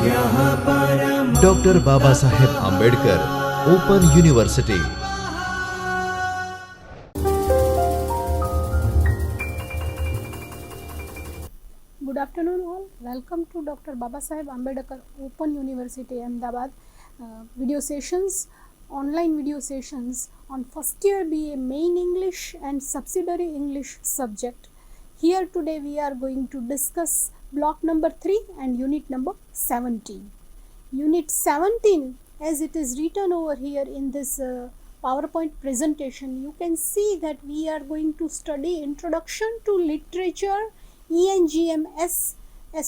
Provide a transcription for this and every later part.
Dr. Babasaheb Ambedkar, Open University. Good afternoon all. Welcome to Dr. Babasaheb Ambedkar Open University Ahmedabad video sessions, online video sessions on first year BA Main English and Subsidiary English subject. Here today we are going to discuss block number 3 and unit number 17. Unit 17, as it is written over here in this PowerPoint presentation, you can see that we are going to study Introduction to Literature, ENGM S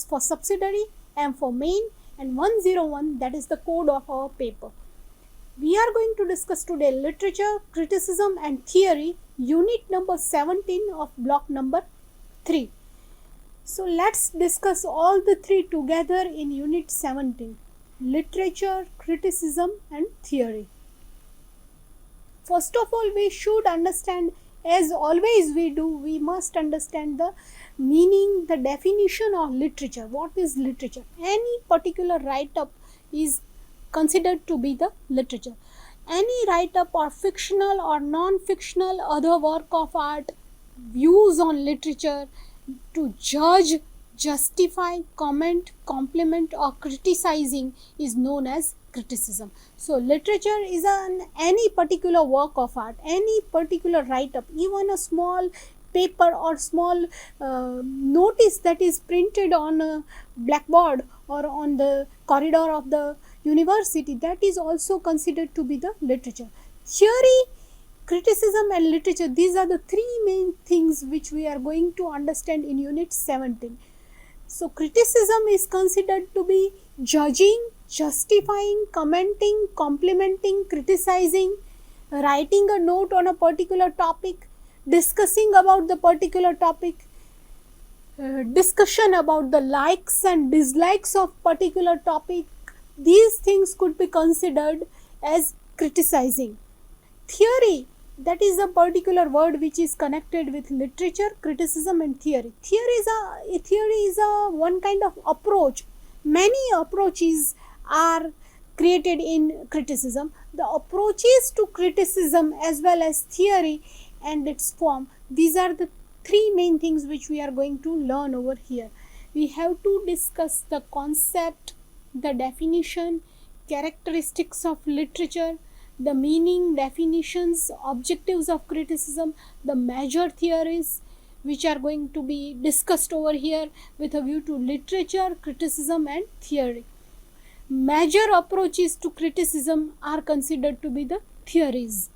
for subsidiary, M for main, and 101, that is the code of our paper. We are going to discuss today literature, criticism and theory, unit number 17 of block number 3. So let's discuss all the three together in unit 17. Literature, criticism and theory. First of all, we should understand, as always we do, we must understand the meaning, the definition of literature. What is literature? Any particular write-up is considered to be the literature. Any write-up or fictional or non-fictional other work of art, views on literature to judge, justify, comment, compliment or criticizing is known as criticism. So literature is any particular work of art, any particular write-up, even a small paper or small notice that is printed on a blackboard or on the corridor of the university, that is also considered to be the literature. Theory, criticism and literature, these are the three main things which we are going to understand in unit 17. So criticism is considered to be judging, justifying, commenting, complimenting, criticizing, writing a note on a particular topic, discussing about the particular topic, discussion about the likes and dislikes of particular topic. These things could be considered as criticizing. Theory, that is a particular word which is connected with literature, criticism and theory. Theory is a one kind of approach. Many approaches are created in criticism. The approaches to criticism as well as theory and its form, these are the three main things which we are going to learn over here. We have to discuss the concept, the definition, characteristics of literature, the meaning, definitions, objectives of criticism, the major theories which are going to be discussed over here with a view to literature, criticism and theory. Major approaches to criticism are considered to be the theories.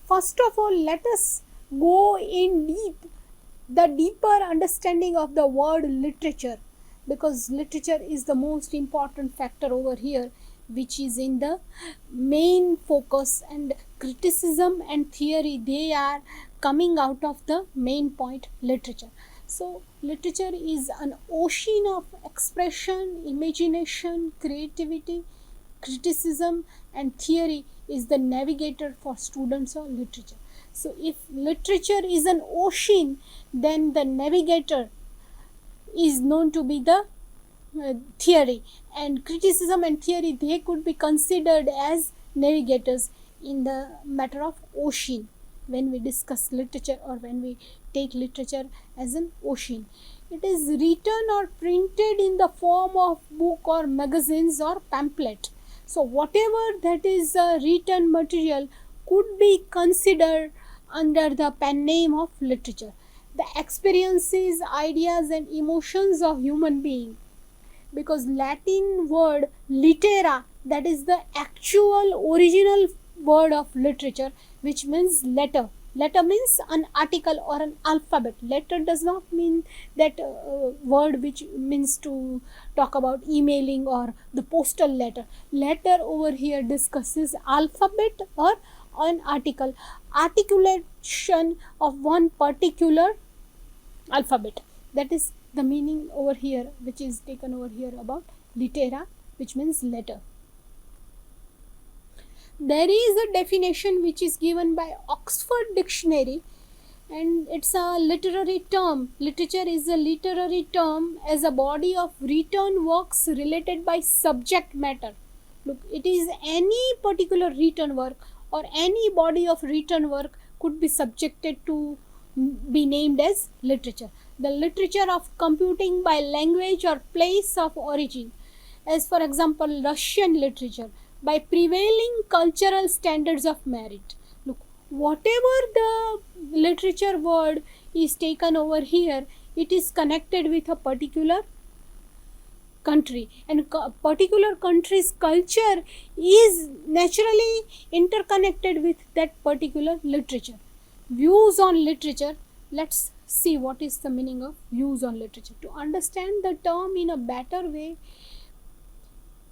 First of all, let us go in the deeper understanding of the word literature, because literature is the most important factor over here, which is in the main focus, and criticism and theory, they are coming out of the main point, literature. So literature is an ocean of expression, imagination, creativity. Criticism and theory is the navigator for students of literature. So if literature is an ocean, then the navigator is known to be the theory, and criticism and theory, they could be considered as navigators in the matter of ocean when we discuss literature or when we take literature as an ocean. It is written or printed in the form of book or magazines or pamphlet. So whatever that is written material could be considered under the pen name of literature. The experiences, ideas and emotions of human being, because Latin word litera, that is the actual original word of literature, which means letter. Letter means an article or an alphabet. Letter does not mean that word which means to talk about emailing or the postal letter. Letter over here discusses alphabet or an article, articulation of one particular alphabet. That is the meaning over here, which is taken over here about litera, which means letter. There is a definition which is given by Oxford Dictionary and it's a literary term. Literature is a literary term as a body of written works related by subject matter. Look, it is any particular written work or any body of written work could be subjected to be named as literature. The literature of computing by language or place of origin, as for example Russian literature, by prevailing cultural standards of merit. Look, whatever the literature word is taken over here, it is connected with a particular country, and particular country's culture is naturally interconnected with that particular literature. Views on literature. Let's see what is the meaning of views on literature. To understand the term in a better way,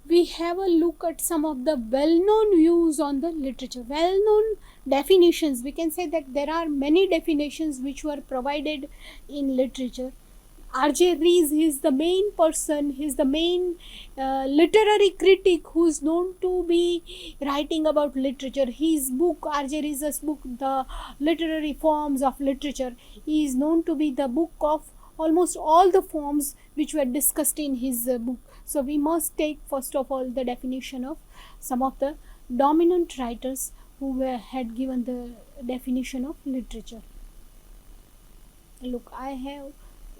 we have a look at some of the well-known views on the literature, well-known definitions. We can say that there are many definitions which were provided in literature. R.J. Rees is the main person, he is the main literary critic who is known to be writing about literature. His book, R.J. Rees' book, The Literary Forms of Literature, is known to be the book of almost all the forms which were discussed in his book. So we must take first of all the definition of some of the dominant writers who had given the definition of literature. Look, I have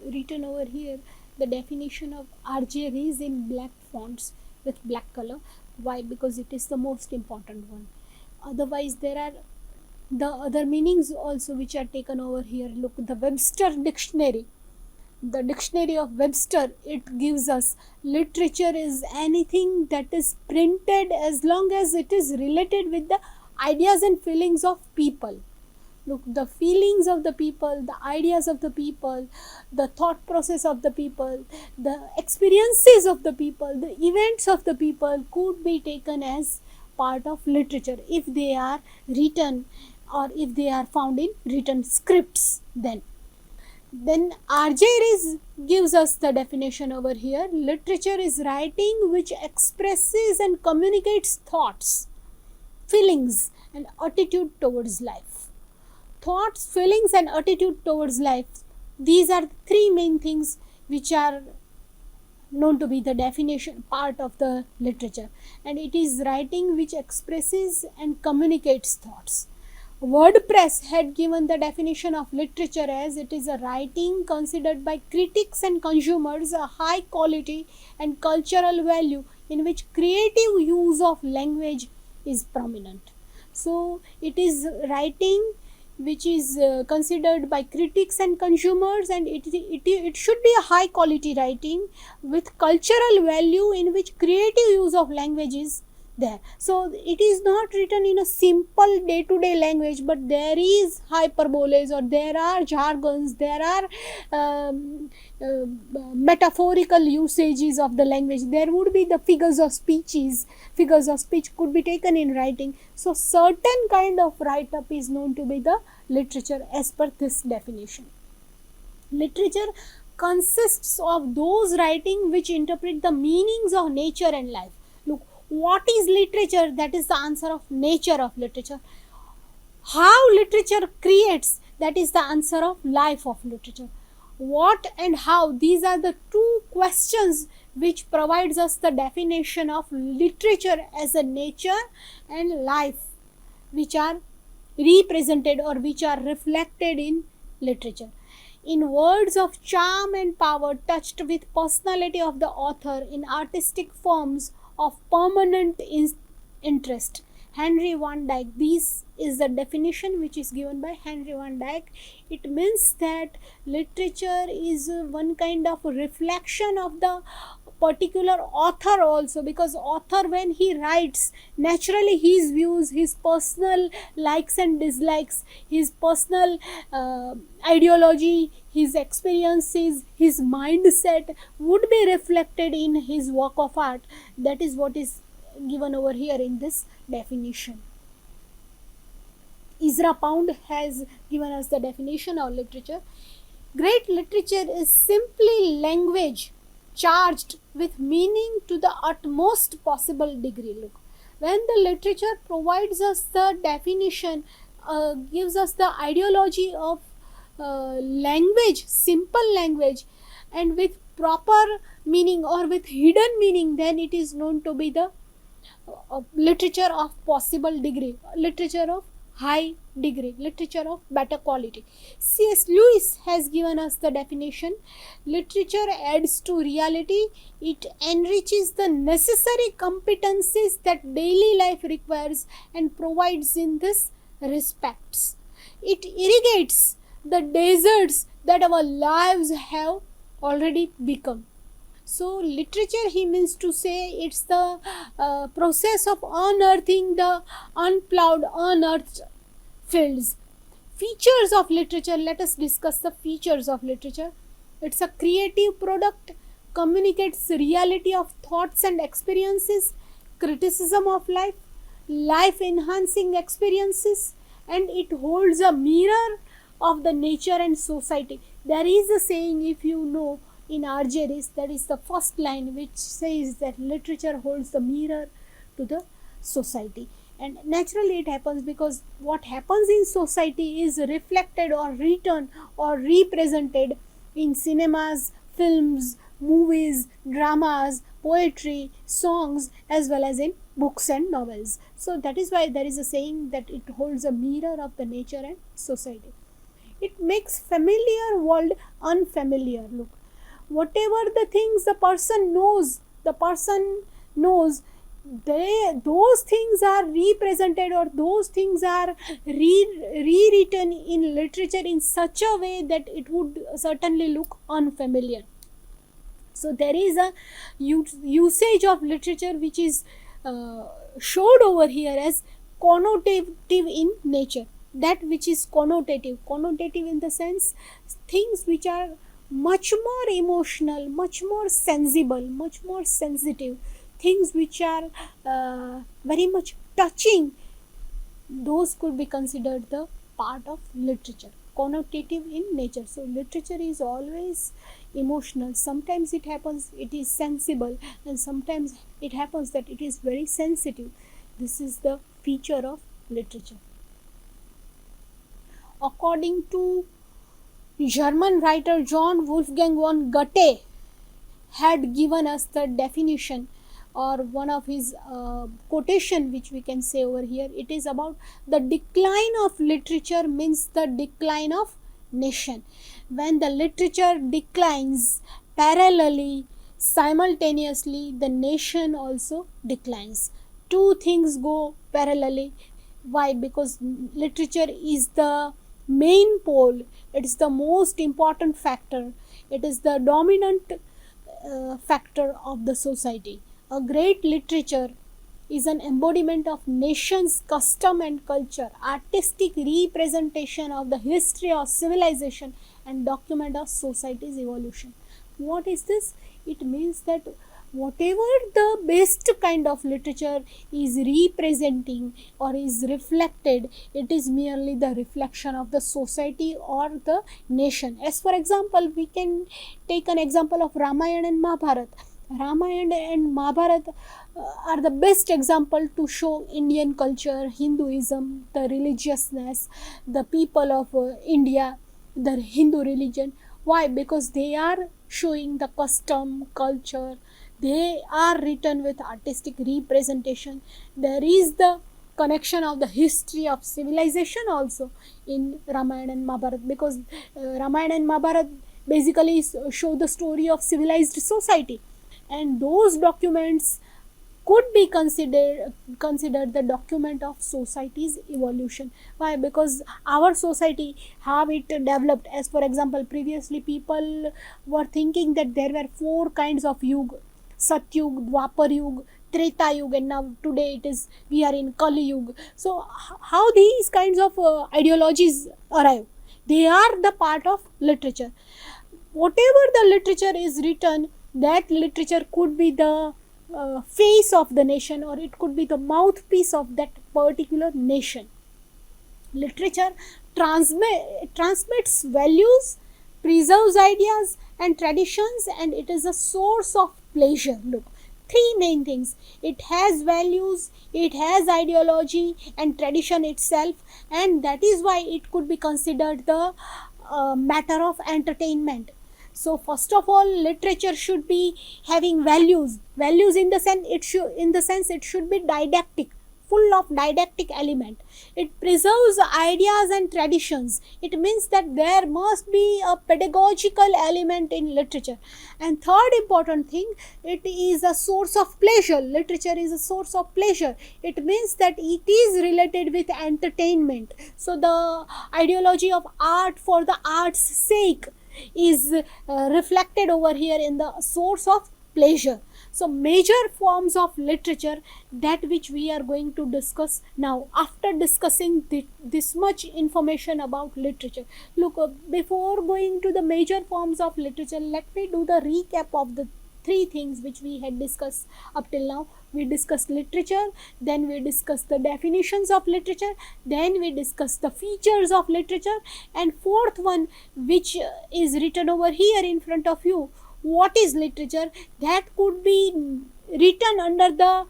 written over here the definition of R.J. Rees in black fonts with black color. Why? Because it is the most important one. Otherwise there are the other meanings also which are taken over here. Look, the Webster dictionary, the dictionary of Webster, it gives us literature is anything that is printed as long as it is related with the ideas and feelings of people. Look, the feelings of the people, the ideas of the people, the thought process of the people, the experiences of the people, the events of the people could be taken as part of literature if they are written or if they are found in written scripts. Then R.J. Rees gives us the definition over here. Literature is writing which expresses and communicates thoughts, feelings and attitude towards life. Thoughts, feelings and attitude towards life. These are three main things which are known to be the definition part of the literature, and it is writing which expresses and communicates thoughts. WordPress had given the definition of literature as it is a writing considered by critics and consumers a high quality and cultural value in which creative use of language is prominent. So it is writing which is considered by critics and consumers, and it should be a high quality writing with cultural value in which creative use of language is there. So it is not written in a simple day to day language, but there is hyperboles or there are jargons, there are metaphorical usages of the language. There would be the figures of speech could be taken in writing. So certain kind of write up is known to be the literature as per this definition. Literature consists of those writing which interpret the meanings of nature and life. Look, what is literature? That is the answer of nature of literature. How literature creates? That is the answer of life of literature. What and how? These are the two questions which provides us the definition of literature as a nature and life which are represented or which are reflected in literature. In words of charm and power touched with personality of the author in artistic forms of permanent interest. Henry Van Dyke. This is the definition which is given by Henry Van Dyke. It means that literature is one kind of reflection of the particular author also, because author when he writes, naturally his views, his personal likes and dislikes, his personal ideology, his experiences, his mindset would be reflected in his work of art. That is what is given over here in this definition. Ezra Pound has given us the definition of literature. Great literature is simply language charged with meaning to the utmost possible degree. Look, when the literature provides us the definition, gives us the ideology of language, simple language, and with proper meaning or with hidden meaning, then it is known to be the literature of possible degree, literature of high degree, literature of better quality. C.S. Lewis has given us the definition: literature adds to reality, it enriches the necessary competencies that daily life requires and provides in this respects. It irrigates the deserts that our lives have already become. So literature, he means to say, it's the process of unearthing the unplowed, unearthed fields. Features of literature, let us discuss the features of literature. It's a creative product, communicates reality of thoughts and experiences, criticism of life, life enhancing experiences, and it holds a mirror of the nature and society. There is a saying, if you know, in Argeris, that is the first line, which says that literature holds the mirror to the society. And naturally it happens, because what happens in society is reflected or written or represented in cinemas, films, movies, dramas, poetry, songs, as well as in books and novels. So that is why there is a saying that it holds a mirror of the nature and society. It makes familiar world unfamiliar. Look, whatever the things the person knows, those things are represented, or those things are rewritten in literature in such a way that it would certainly look unfamiliar. So there is a usage of literature which is showed over here as connotative in nature. That which is connotative in the sense, things which are much more emotional, much more sensible, much more sensitive, things which are very much touching, those could be considered the part of literature, connotative in nature. So literature is always emotional. Sometimes it happens it is sensible, and sometimes it happens that it is very sensitive. This is the feature of literature. According to German writer John Wolfgang von Goethe had given us the definition, or one of his quotation which we can say over here. It is about the decline of literature means the decline of nation. When the literature declines, parallelly, simultaneously, the nation also declines. Two things go parallelly. Why? Because literature is the main pole, it is the most important factor, it is the dominant factor of the society. A great literature is an embodiment of nation's custom and culture, artistic representation of the history of civilization, and document of society's evolution. What is this? It means that whatever the best kind of literature is representing or is reflected, it is merely the reflection of the society or the nation. As for example, we can take an example of Ramayana and Mahabharata. Ramayana and Mahabharata are the best example to show Indian culture, Hinduism, the religiousness, the people of India, the Hindu religion. Why? Because they are showing the custom, culture, they are written with artistic representation. There is the connection of the history of civilization also in Ramayana and Mahabharata, because Ramayana and Mahabharata basically show the story of civilized society, and those documents could be considered the document of society's evolution. Why? Because our society, how it developed. As for example, previously people were thinking that there were 4 kinds of yuga: Satyug, Dwapar Yug, Treta Yug, and now today we are in Kali Yug. So how these kinds of ideologies arrive? They are the part of literature. Whatever the literature is written, that literature could be the face of the nation, or it could be the mouthpiece of that particular nation. Literature transmits values, preserves ideas and traditions, and it is a source of pleasure. Look, 3 main things: it has values, it has ideology and tradition itself, and that is why it could be considered the matter of entertainment. So first of all, literature should be having values in the sense it should be didactic, full of didactic element. It preserves ideas and traditions. It means that there must be a pedagogical element in literature. And third important thing, it is a source of pleasure. Literature is a source of pleasure. It means that it is related with entertainment. So the ideology of art for the art's sake is reflected over here in the source of pleasure. So major forms of literature, that which we are going to discuss now after discussing this much information about literature. Look, before going to the major forms of literature, let me do the recap of the three things which we had discussed up till now. We discussed literature, then we discussed the definitions of literature, then we discussed the features of literature, and fourth one, which is written over here in front of you, what is literature, that could be written under the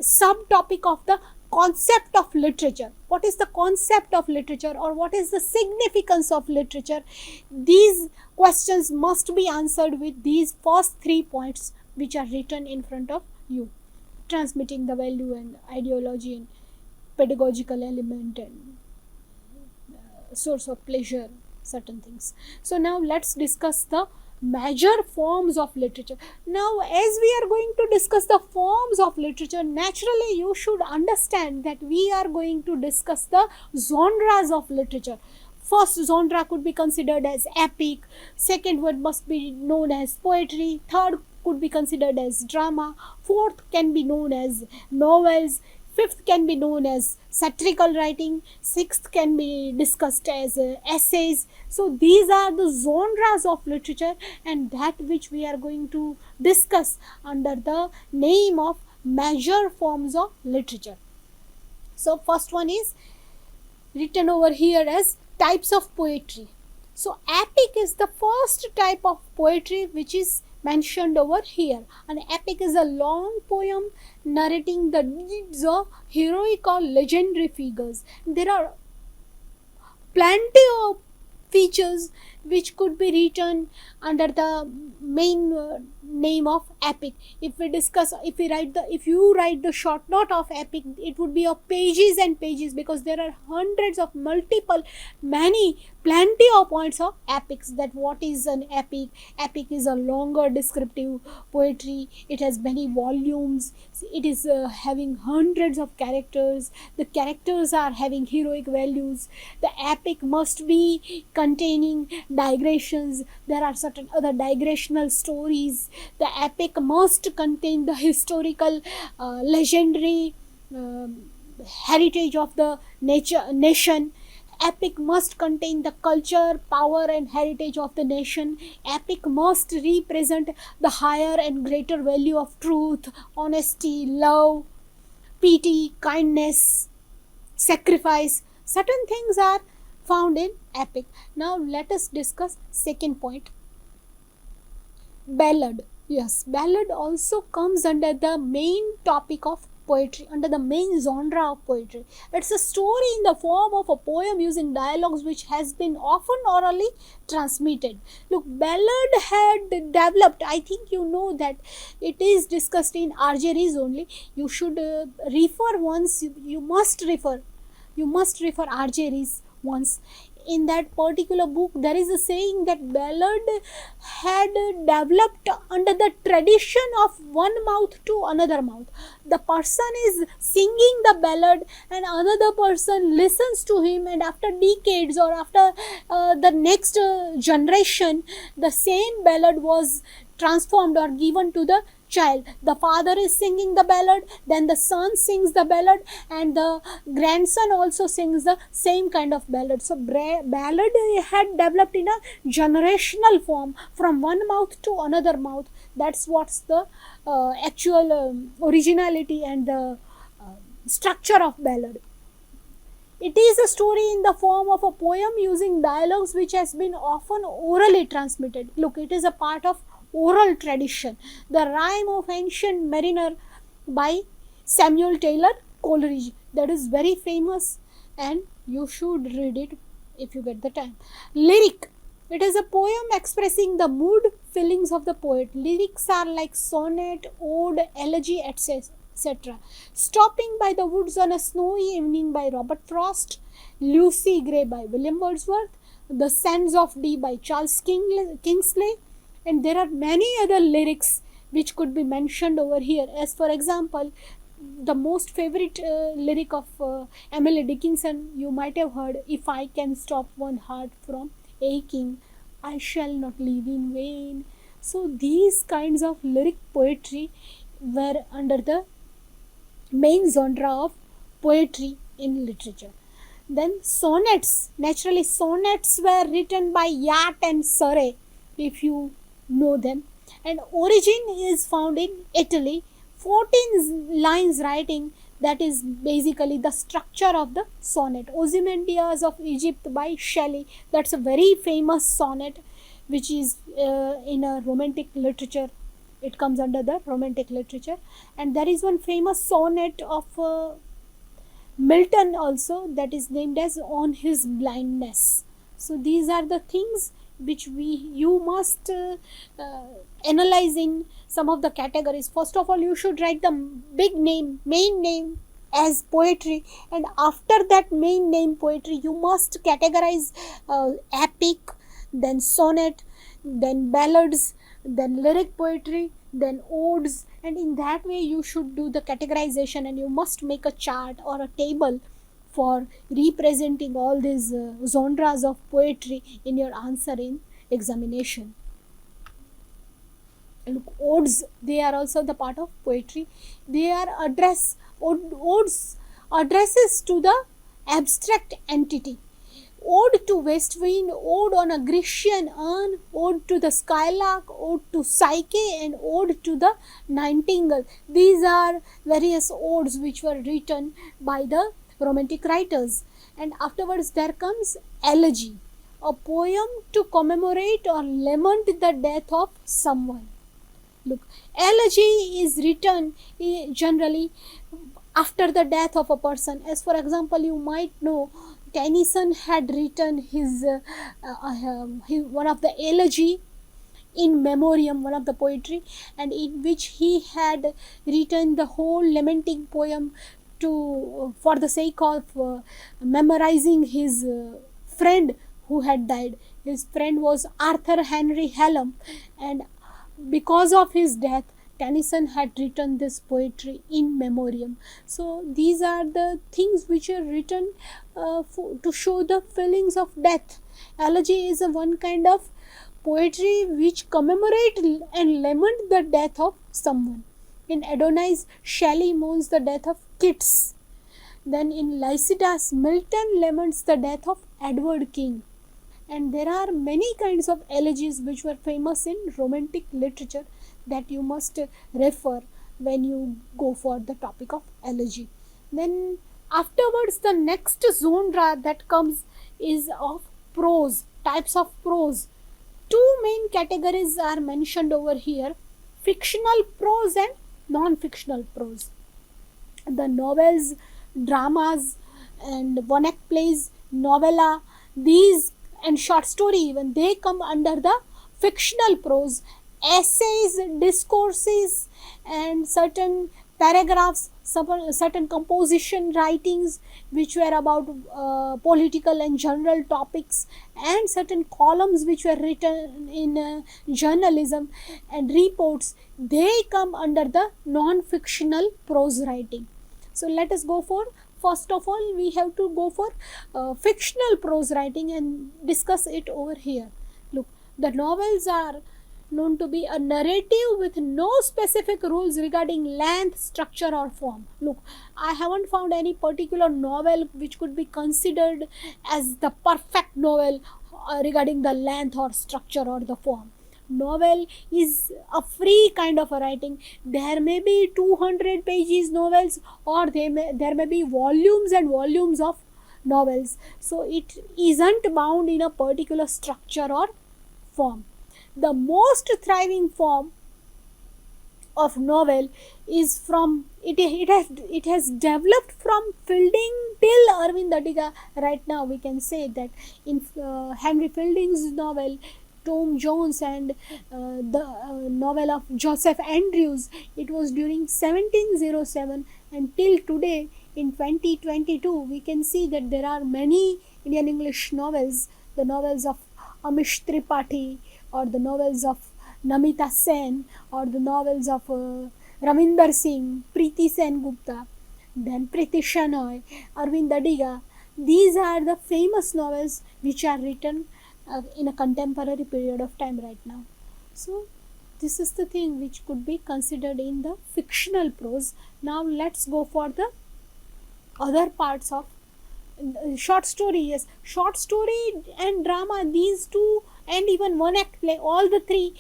subtopic of the concept of literature. What is the concept of literature, or what is the significance of literature? These questions must be answered with these first 3 points which are written in front of you: transmitting the value and ideology and pedagogical element and source of pleasure, certain things. So now let's discuss the major forms of literature. Now, as we are going to discuss the forms of literature, naturally you should understand that we are going to discuss the genres of literature. First genre could be considered as epic, second one must be known as poetry, third could be considered as drama, fourth can be known as novels, fifth can be known as satirical writing, sixth can be discussed as essays. So these are the genres of literature, and that which we are going to discuss under the name of major forms of literature. So first one is written over here as types of poetry. So epic is the first type of poetry which is mentioned over here. An epic is a long poem narrating the deeds of heroic or legendary figures. There are plenty of features which could be written under the main name of epic. If you write the short note of epic, it would be of pages and pages, because there are hundreds of plenty of points of epics. That what is an epic? Epic is a longer descriptive poetry. It has many volumes. It is having hundreds of characters. The characters are having heroic values. The epic must be containing digressions. There are certain other digressional stories. The epic must contain the historical legendary heritage of the nation. Epic must contain the culture, power and heritage of the nation. Epic must represent the higher and greater value of truth, honesty, love, pity, kindness, sacrifice. Certain things are found in epic. Now let us discuss second point, ballad. Yes, ballad also comes under the main topic of poetry, under the main genre of poetry. It's a story in the form of a poem using dialogues which has been often orally transmitted. Look, ballad had developed, I think you know that it is discussed in RJ only. You should refer once, you must refer RJ once. In that particular book, there is a saying that ballad had developed under the tradition of one mouth to another mouth. The person is singing the ballad and another person listens to him, and after decades or after the next generation, the same ballad was transformed or given to the child. The father is singing the ballad, then the son sings the ballad, and the grandson also sings the same kind of ballad. So ballad had developed in a generational form from one mouth to another mouth. That's what's the actual originality and the structure of ballad. It is a story in the form of a poem using dialogues which has been often orally transmitted. Look, it is a part of oral tradition. The Rime of Ancient Mariner by Samuel Taylor Coleridge, that is very famous and you should read it if you get the time. Lyric. It is a poem expressing the mood, feelings of the poet. Lyrics are like sonnet, ode, elegy, etc. Stopping by the Woods on a Snowy Evening by Robert Frost. Lucy Gray by William Wordsworth. The Sands of Dee by Charles Kingsley. And there are many other lyrics which could be mentioned over here. As for example, the most favorite lyric of Emily Dickinson, you might have heard, if I can stop one heart from aching, I shall not live in vain. So these kinds of lyric poetry were under the main genre of poetry in literature. Then sonnets. Naturally, sonnets were written by Yatt and Surrey, if you know them. And origin is found in Italy. 14 lines writing, that is basically the structure of the sonnet. Ozymandias of Egypt by Shelley, that's a very famous sonnet which is in a romantic literature. It comes under the romantic literature. And there is one famous sonnet of Milton also, that is named as On His Blindness. So these are the things which you must analyze in some of the categories. First of all, you should write the big name, main name as poetry, and after that main name poetry, you must categorize epic, then sonnet, then ballads, then lyric poetry, then odes, and in that way you should do the categorization, and you must make a chart or a table for representing all these genres of poetry in your answer in examination. Look, odes, they are also the part of poetry. They are odes addresses to the abstract entity. Ode to West Wind, ode on a Grecian urn, ode to the skylark, ode to Psyche, and ode to the nightingale. These are various odes which were written by the romantic writers. And afterwards there comes elegy, a poem to commemorate or lament the death of someone. Look, elegy is written generally after the death of a person. As for example, you might know Tennyson had written his one of the elegy in memoriam, one of the poetry, and in which he had written the whole lamenting poem for the sake of memorizing his friend who had died. His friend was Arthur Henry Hallam, and because of his death, Tennyson had written this poetry in memoriam. So these are the things which are written to show the feelings of death. Elegy is one kind of poetry which commemorate and lament the death of someone. In Adonais, Shelley mourns the death of Keats. Then in Lycidas, Milton laments the death of Edward King. And there are many kinds of elegies which were famous in romantic literature that you must refer when you go for the topic of elegy. Then afterwards, the next genre that comes is of prose, types of prose. Two main categories are mentioned over here: fictional prose and non-fictional prose. The novels, dramas, and one-act plays, novella, these and short story even, they come under the fictional prose. Essays, discourses, and certain paragraphs, certain composition writings which were about political and general topics, and certain columns which were written in journalism and reports, they come under the non-fictional prose writing. So let us go for, first of all, we have to go for fictional prose writing and discuss it over here. Look, the novels are known to be a narrative with no specific rules regarding length, structure, or form. Look, I haven't found any particular novel which could be considered as the perfect novel regarding the length or structure or the form. Novel is a free kind of a writing. There may be 200 pages novels, or there may be volumes and volumes of novels. So it isn't bound in a particular structure or form. The most thriving form of novel is from it has developed from Fielding till Arvind Adiga. Right now we can say that in Henry Fielding's novel Tom Jones and the novel of Joseph Andrews, it was during 1707, and till today in 2022 we can see that there are many Indian English novels, the novels of Amish Tripathi or the novels of Namita Sen or the novels of Ravinder Singh, Preeti Sen Gupta, then Preeti Shenoy, Arvind Adiga. These are the famous novels which are written in a contemporary period of time right now. So this is the thing which could be considered in the fictional prose. Now let's go for the other parts of short story. Yes, short story and drama, these two, and even one act play, all the three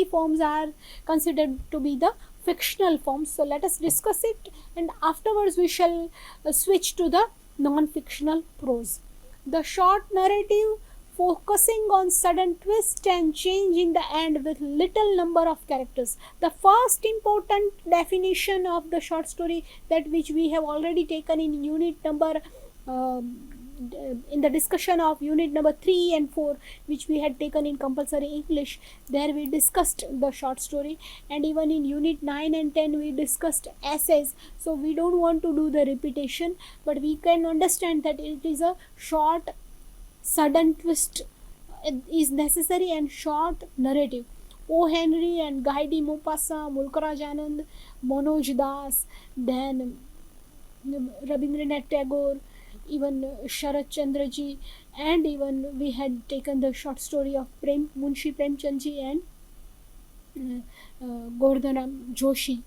forms are considered to be the fictional forms. So let us discuss it, and afterwards we shall switch to the non-fictional prose. The short narrative focusing on sudden twist and change in the end with little number of characters. The first important definition of the short story, that which we have already taken in unit number in the discussion of unit number 3 and 4, which we had taken in compulsory English. There we discussed the short story, and even in unit 9 and 10 we discussed essays. So we don't want to do the repetition, but we can understand that it is a short sudden twist is necessary and short narrative. O. Henry and Guy de Maupassant, Mulkaraj Anand, Manoj Das, then Rabindranath Tagore, even Sharat Chandraji, and even we had taken the short story of Munshi Premchandji and Gordhanam Joshi,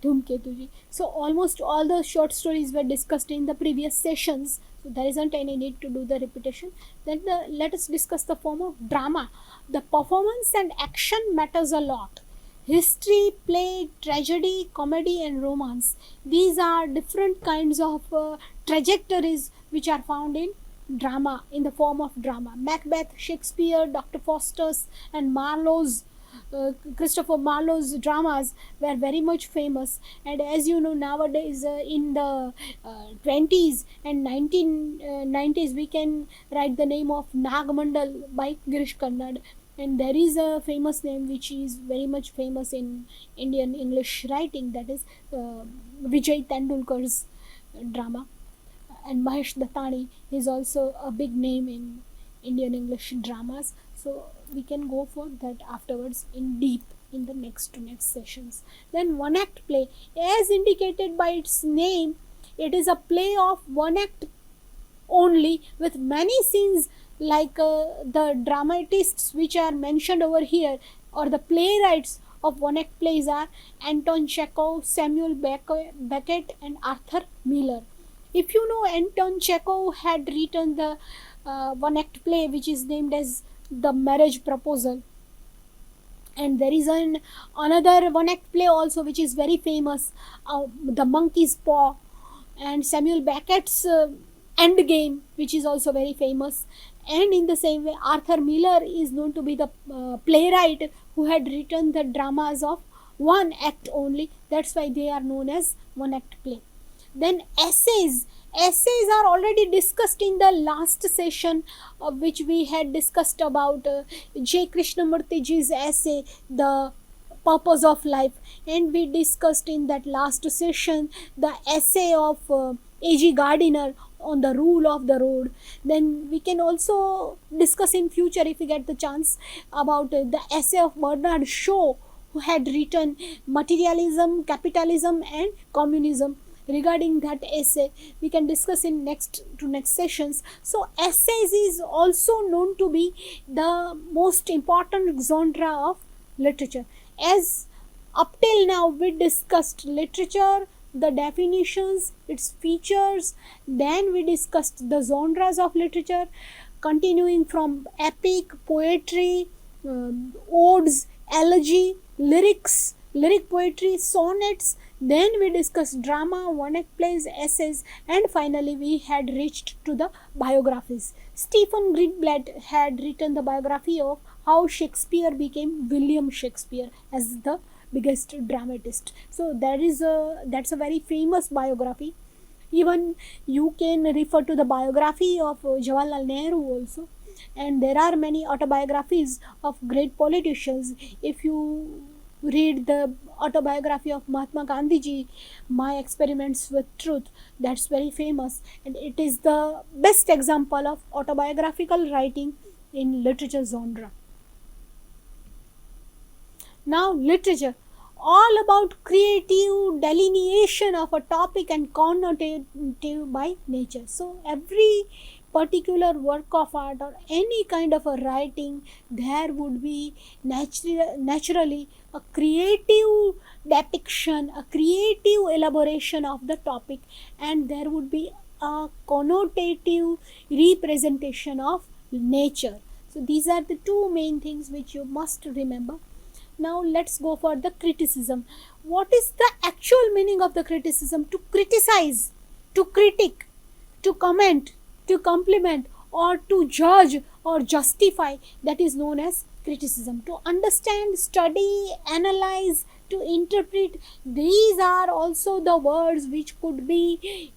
Dhumketuji. So almost all the short stories were discussed in the previous sessions, so there isn't any need to do the repetition. Then let us discuss the form of drama. The performance and action matters a lot. History, play, tragedy, comedy and romance, these are different kinds of trajectories which are found in drama, in the form of drama. Macbeth, Shakespeare, Dr. Faustus and Marlowe's Christopher Marlowe's dramas were very much famous, and as you know, nowadays in the 20s and 1990s we can write the name of Nagmandal by Girish Karnad, and there is a famous name which is very much famous in Indian English writing, that is Vijay Tendulkar's drama, and Mahesh Dattani is also a big name in Indian English dramas. So we can go for that afterwards in deep in the next to next sessions. Then one act play, as indicated by its name, it is a play of one act only with many scenes, like the dramatists which are mentioned over here, or the playwrights of one act plays are Anton Chekhov, Samuel Beckett and Arthur Miller. If you know, Anton Chekhov had written the one act play which is named as The Marriage Proposal, and there is another one act play also which is very famous, The Monkey's Paw, and Samuel Beckett's Endgame, which is also very famous. And in the same way, Arthur Miller is known to be the playwright who had written the dramas of one act only. That's why they are known as one act play. Then essays. Essays are already discussed in the last session, which we had discussed about J. Krishnamurtiji's essay, The Purpose of Life, and we discussed in that last session the essay of A.G. Gardiner on the rule of the road. Then we can also discuss in future, if we get the chance, about the essay of Bernard Shaw, who had written Materialism, Capitalism and Communism. Regarding that essay we can discuss in next sessions. So essays is also known to be the most important genre of literature. As up till now we discussed literature, the definitions, its features, then we discussed the genres of literature, continuing from epic, poetry, odes, elegy, lyric poetry, sonnets. Then we discussed drama, one act plays, essays, and finally we had reached to the biographies. Stephen Greenblatt had written the biography of how Shakespeare became William Shakespeare as the biggest dramatist. So that's a very famous biography. Even you can refer to the biography of Jawaharlal Nehru also, and there are many autobiographies of great politicians. If you read the autobiography of Mahatma Gandhi ji, My Experiments with Truth, that's very famous, and it is the best example of autobiographical writing in literature genre. Now literature, all about creative delineation of a topic and connotative by nature. So every particular work of art or any kind of a writing, there would be naturally a creative depiction, a creative elaboration of the topic, and there would be a connotative representation of nature. So these are the two main things which you must remember. Now let's go for the criticism. What is the actual meaning of the criticism? To criticize, to critique, to comment, to compliment, or to judge or justify, that is known as criticism. To understand, study, analyze, to interpret, these are also the words which could be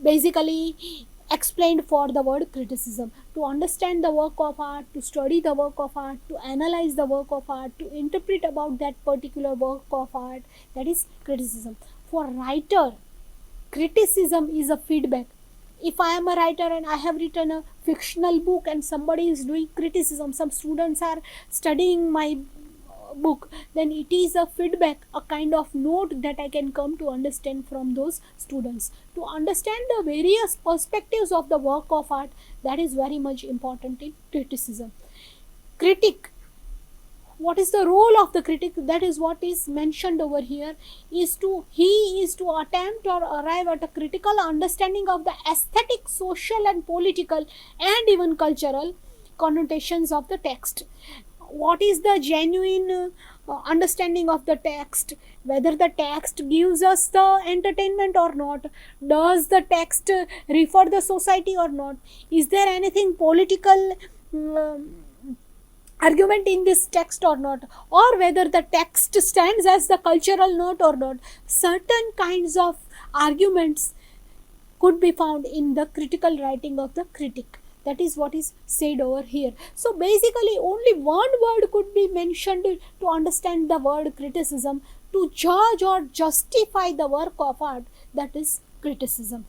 basically explained for the word criticism. To understand the work of art, to study the work of art, to analyze the work of art, to interpret about that particular work of art, that is criticism. For writer, criticism is a feedback. If I am a writer and I have written a fictional book and somebody is doing criticism, some students are studying my book, then it is a feedback, a kind of note that I can come to understand from those students. To understand the various perspectives of the work of art, that is very much important in criticism. Critic, what is the role of the critic? That is what is mentioned over here, he is to attempt or arrive at a critical understanding of the aesthetic, social and political and even cultural connotations of the text. What is the genuine understanding of the text? Whether the text gives us the entertainment or not? Does the text refer the society or not? Is there anything political argument in this text or not? Or whether the text stands as the cultural note or not? Certain kinds of arguments could be found in the critical writing of the critic. That is what is said over here. So basically only one word could be mentioned to understand the word criticism, to judge or justify the work of art, that is criticism.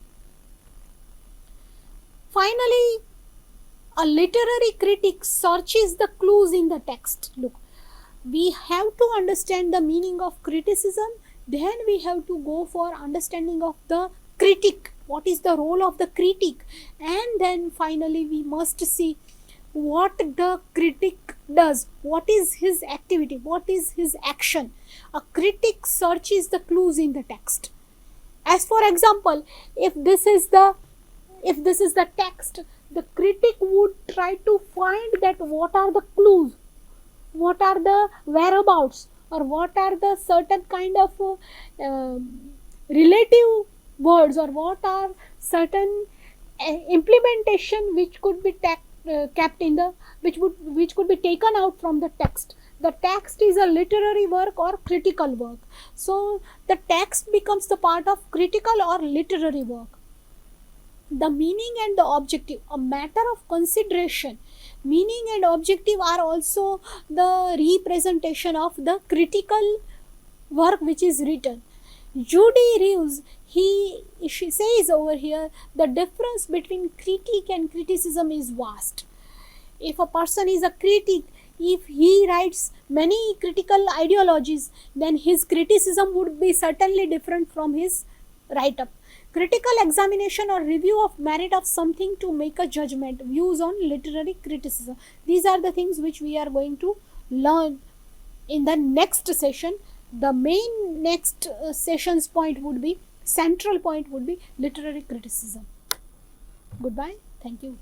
Finally, a literary critic searches the clues in the text. Look, we have to understand the meaning of criticism, then we have to go for understanding of the critic. What is the role of the critic? And then finally we must see what the critic does, what is his activity, what is his action. A critic searches the clues in the text. As for example, if this is the text, the critic would try to find that what are the clues, what are the whereabouts, or what are the certain kind of relative words, or what are certain implementation which could be kept in the which could be taken out from the text. The text is a literary work or critical work, so the text becomes the part of critical or literary work. The meaning and the objective, a matter of consideration. Meaning and objective are also the representation of the critical work which is written. Judy Reeves, she says over here, the difference between critique and criticism is vast. If a person is a critic, if he writes many critical ideologies, then his criticism would be certainly different from his write-up. Critical examination or review of merit of something to make a judgment, views on literary criticism. These are the things which we are going to learn in the next session. The main next session's point would be, central point would be literary criticism. Goodbye. Thank you.